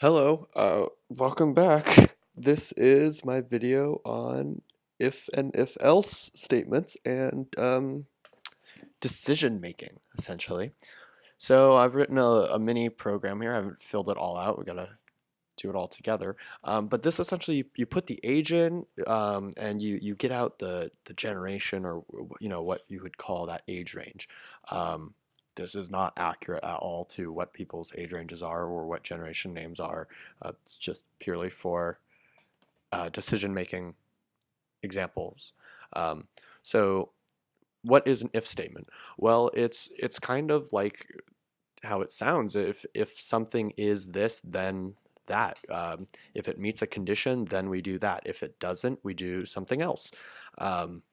Hello, welcome back. This is my video on if and if else statements and decision making, essentially. So I've written a mini program here. I haven't filled it all out. We gotta do it all together. But this essentially, you put the age in, and you get out the generation, or what you would call that age range. Um, this is not accurate at all to what people's age ranges are or what generation names are. It's just purely for decision making examples. Um, so what is an if statement? Well, it's kind of like how it sounds. If something is this, then that. If it meets a condition, then we do that. If it doesn't, we do something else. Um,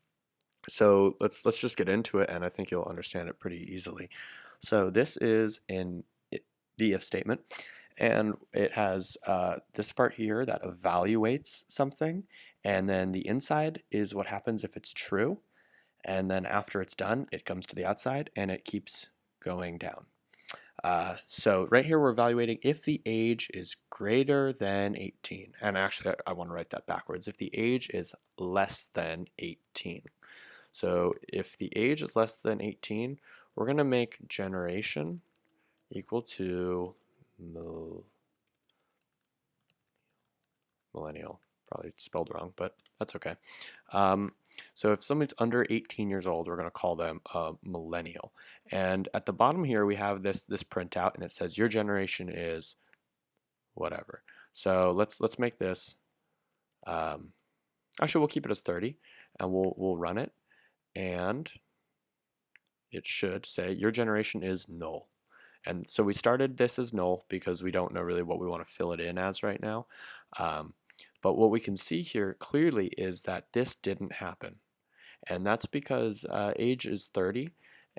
so let's just get into it, and I think you'll understand it pretty easily. So this is the if statement, and it has this part here that evaluates something, and then the inside is what happens if it's true, and then after it's done, it comes to the outside, and it keeps going down. So right here we're evaluating if the age is greater than 18. And actually I want to write that backwards. If the age is less than 18. So if the age is less than 18, we're going to make generation equal to millennial. Probably spelled wrong, but that's okay. So if somebody's under 18 years old, we're going to call them a millennial. And at the bottom here, we have this printout, and it says your generation is whatever. So let's make this. Actually, we'll keep it as 30, and we'll run it, and it should say your generation is null. And so we started this as null because we don't know really what we want to fill it in as right now. But what we can see here clearly is that this didn't happen. And that's because age is 30.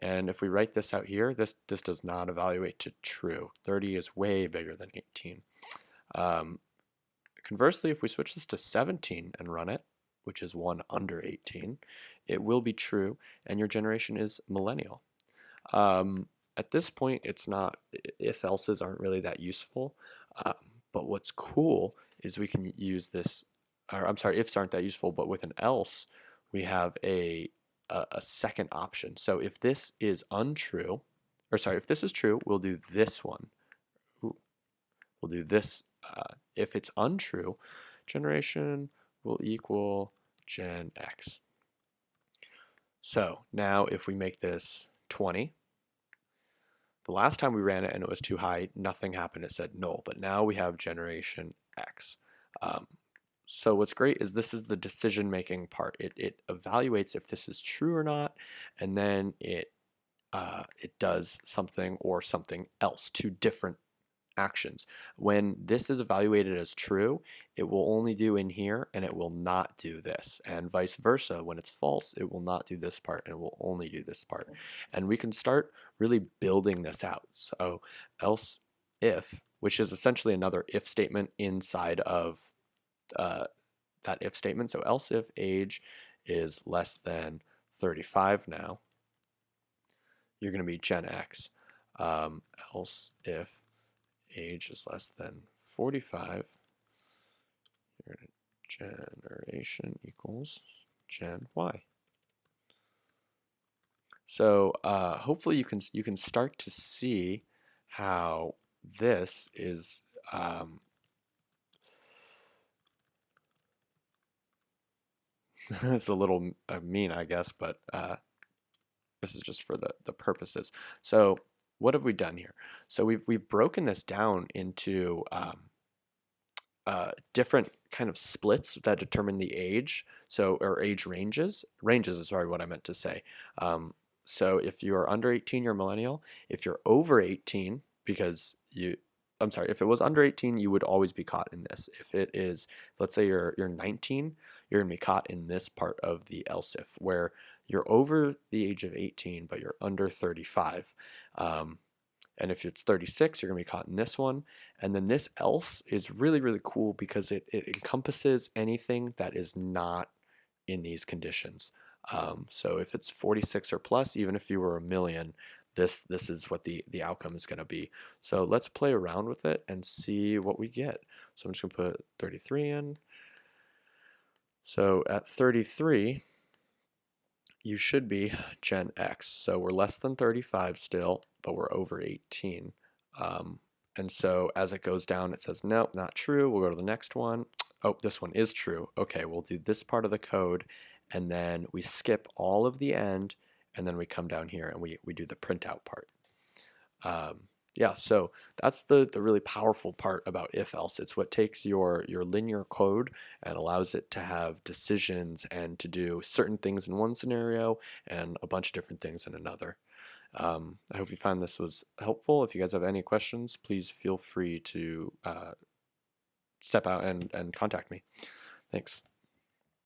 And if we write this out here, this does not evaluate to true. 30 is way bigger than 18. Conversely, if we switch this to 17 and run it, which is one under 18, it will be true, and your generation is millennial. At this point, it's not, if-elses aren't really that useful, but what's cool is we can use this, or I'm sorry, ifs aren't that useful, but with an else, we have a second option. So if this is untrue, or sorry, if this is true, we'll do this one. Ooh, we'll do this. If it's untrue, generation will equal gen x. So now if we make this 20, the last time we ran it and it was too high, nothing happened. It said null, but now we have generation x. So what's great is this is the decision-making part. It evaluates if this is true or not, and then it does something or something else, two different actions. When this is evaluated as true, it will only do in here and it will not do this, and vice versa. When it's false, it will not do this part and it will only do this part. And we can start really building this out. So else if, which is essentially another if statement inside of that if statement. So else if age is less than 35 now, you're going to be gen x. Else if age is less than 45, your generation equals gen y. So hopefully you can start to see how this is it's a little mean, I guess, but this is just for the purposes. So what have we done here? So we've broken this down into different kind of splits that determine the age. So, or age ranges. Ranges is sorry what I meant to say. So if you're under 18, you're millennial. If you're over 18, because I'm sorry, if it was under 18, you would always be caught in this. If it is, let's say you're 19, you're gonna be caught in this part of the else if, where you're over the age of 18, but you're under 35. And if it's 36, you're gonna be caught in this one. And then this else is really, really cool because it encompasses anything that is not in these conditions. So if it's 46 or plus, even if you were a million, this is what the outcome is going to be. So let's play around with it and see what we get. So I'm just going to put 33 in. So at 33, you should be Gen X. So we're less than 35 still, but we're over 18. And so as it goes down, it says, nope, not true. We'll go to the next one. Oh, this one is true. Okay, we'll do this part of the code, and then we skip all of the end, and then we come down here and we do the printout part. Yeah, so that's the really powerful part about if-else. It's what takes your linear code and allows it to have decisions and to do certain things in one scenario and a bunch of different things in another. I hope you found this was helpful. If you guys have any questions, please feel free to step out and contact me. Thanks.